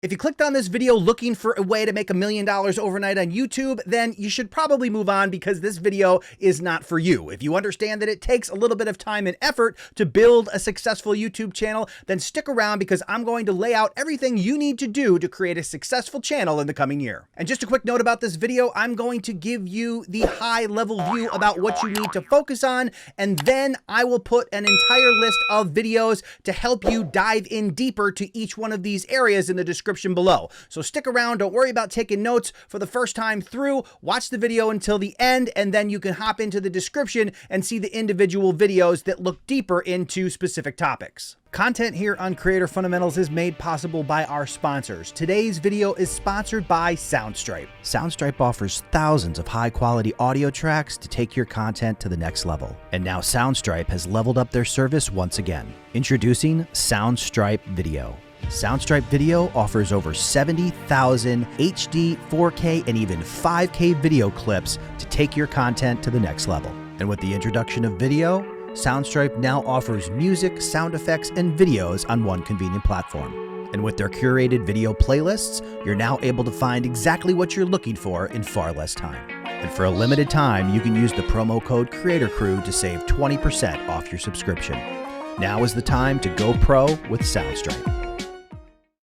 If you clicked on this video looking for a way to make $1 million overnight on YouTube, then you should probably move on because this video is not for you. If you understand that it takes a little bit of time and effort to build a successful YouTube channel, then stick around because I'm going to lay out everything you need to do to create a successful channel in the coming year. And just a quick note about this video, I'm going to give you the high-level view about what you need to focus on, and then I will put an entire list of videos to help you dive in deeper to each one of these areas in the description below. So stick around, don't worry about taking notes for the first time through, watch the video until the end, and then you can hop into the description and see the individual videos that look deeper into specific topics. Content here on Creator Fundamentals is made possible by our sponsors. Today's video is sponsored by Soundstripe. Soundstripe offers thousands of high-quality audio tracks to take your content to the next level. And now Soundstripe has leveled up their service once again. Introducing Soundstripe Video. Soundstripe Video offers over 70,000 HD, 4K, and even 5K video clips to take your content to the next level. And with the introduction of video, Soundstripe now offers music, sound effects, and videos on one convenient platform. And with their curated video playlists, you're now able to find exactly what you're looking for in far less time. And for a limited time, you can use the promo code CreatorCrew to save 20% off your subscription. Now is the time to go pro with Soundstripe.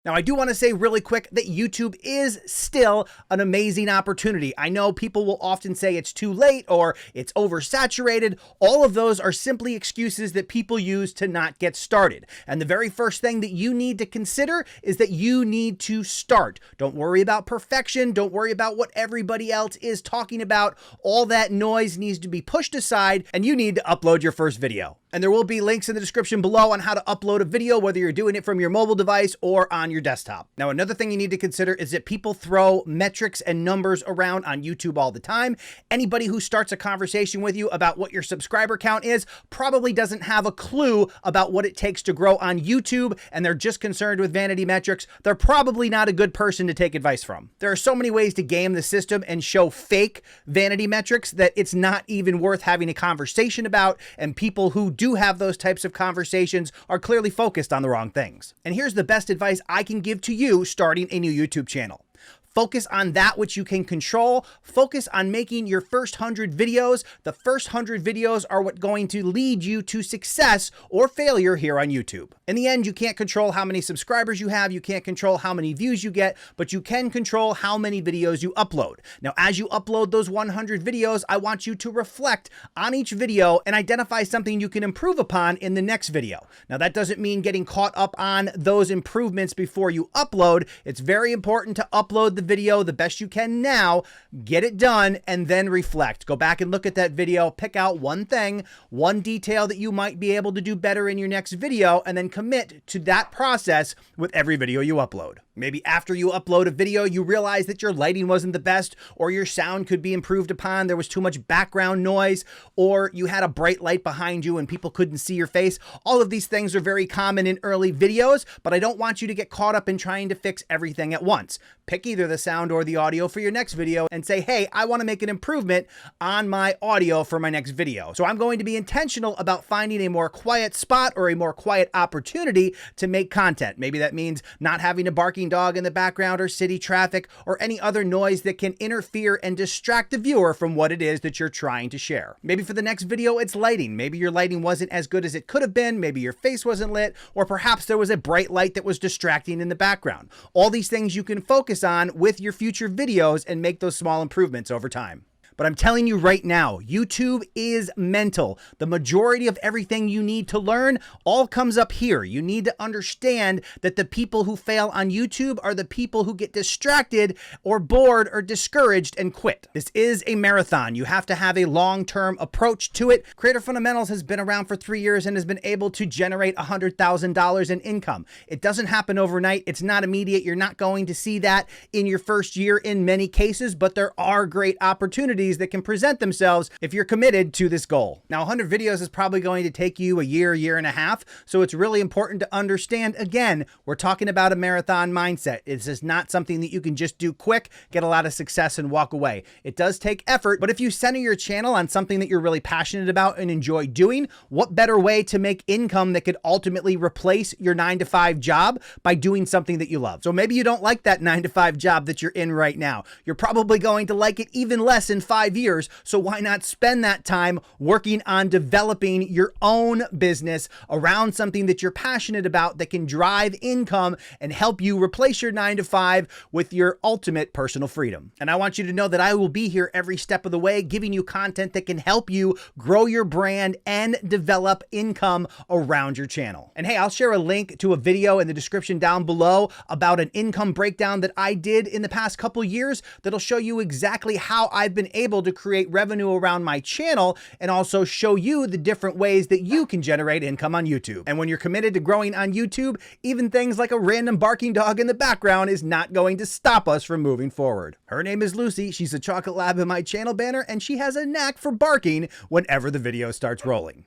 Now, I do want to say really quick that YouTube is still an amazing opportunity. I know people will often say it's too late or it's oversaturated. All of those are simply excuses that people use to not get started. And the very first thing that you need to consider is that you need to start. Don't worry about perfection. Don't worry about what everybody else is talking about. All that noise needs to be pushed aside, and you need to upload your first video. And there will be links in the description below on how to upload a video, whether you're doing it from your mobile device or on your desktop. Now, another thing you need to consider is that people throw metrics and numbers around on YouTube all the time. Anybody who starts a conversation with you about what your subscriber count is probably doesn't have a clue about what it takes to grow on YouTube, and they're just concerned with vanity metrics. They're probably not a good person to take advice from. There are so many ways to game the system and show fake vanity metrics that it's not even worth having a conversation about, and people who do have those types of conversations are clearly focused on the wrong things. And here's the best advice I can give to you starting a new YouTube channel. Focus on that which you can control. Focus on making your first 100 videos. The first 100 videos are what's going to lead you to success or failure here on YouTube. In the end, you can't control how many subscribers you have. You can't control how many views you get, but you can control how many videos you upload. Now, as you upload those 100 videos, I want you to reflect on each video and identify something you can improve upon in the next video. Now, that doesn't mean getting caught up on those improvements before you upload. It's very important to upload the video the best you can now, get it done, and then reflect. Go back and look at that video, pick out one thing, one detail that you might be able to do better in your next video, and then commit to that process with every video you upload. Maybe after you upload a video, you realize that your lighting wasn't the best, or your sound could be improved upon, there was too much background noise, or you had a bright light behind you and people couldn't see your face. All of these things are very common in early videos, but I don't want you to get caught up in trying to fix everything at once. Pick either the sound or the audio for your next video and say, hey, I want to make an improvement on my audio for my next video. So I'm going to be intentional about finding a more quiet spot or a more quiet opportunity to make content. Maybe that means not having a barking dog in the background or city traffic or any other noise that can interfere and distract the viewer from what it is that you're trying to share. Maybe for the next video, it's lighting. Maybe your lighting wasn't as good as it could have been. Maybe your face wasn't lit, or perhaps there was a bright light that was distracting in the background. All these things you can focus on with your future videos and make those small improvements over time. But I'm telling you right now, YouTube is mental. The majority of everything you need to learn all comes up here. You need to understand that the people who fail on YouTube are the people who get distracted or bored or discouraged and quit. This is a marathon. You have to have a long-term approach to it. Creator Fundamentals has been around for 3 years and has been able to generate $100,000 in income. It doesn't happen overnight. It's not immediate. You're not going to see that in your first year in many cases, but there are great opportunities opportunities that can present themselves if you're committed to this goal. Now, 100 videos is probably going to take you a year and a half. So it's really important to understand, again, we're talking about a marathon mindset. This is not something that you can just do quick, get a lot of success and walk away. It does take effort, but if you center your channel on something that you're really passionate about and enjoy doing, what better way to make income that could ultimately replace your 9-to-5 job by doing something that you love? So maybe you don't like that 9-to-5 job that you're in right now. You're probably going to like it even less in 5 years. So why not spend that time working on developing your own business around something that you're passionate about that can drive income and help you replace your 9-to-5 with your ultimate personal freedom? And I want you to know that I will be here every step of the way, giving you content that can help you grow your brand and develop income around your channel. And hey, I'll share a link to a video in the description down below about an income breakdown that I did in the past couple years that'll show you exactly how I've been able to create revenue around my channel and also show you the different ways that you can generate income on YouTube. And when you're committed to growing on YouTube, even things like a random barking dog in the background is not going to stop us from moving forward. Her name is Lucy. She's a chocolate lab in my channel banner, and she has a knack for barking whenever the video starts rolling.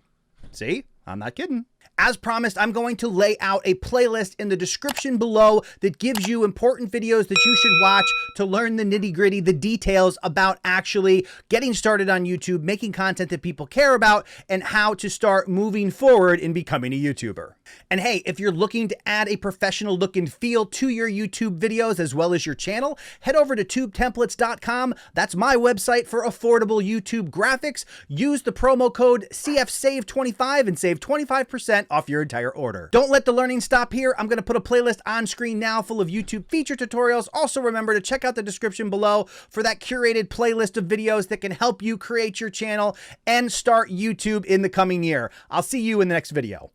See? I'm not kidding. As promised, I'm going to lay out a playlist in the description below that gives you important videos that you should watch to learn the nitty-gritty, the details about actually getting started on YouTube, making content that people care about, and how to start moving forward in becoming a YouTuber. And hey, if you're looking to add a professional look and feel to your YouTube videos as well as your channel, head over to tubetemplates.com. That's my website for affordable YouTube graphics. Use the promo code CFSAVE25 and save 25% off your entire order. Don't let the learning stop here. I'm going to put a playlist on screen now full of YouTube feature tutorials. Also remember to check out the description below for that curated playlist of videos that can help you create your channel and start YouTube in the coming year. I'll see you in the next video.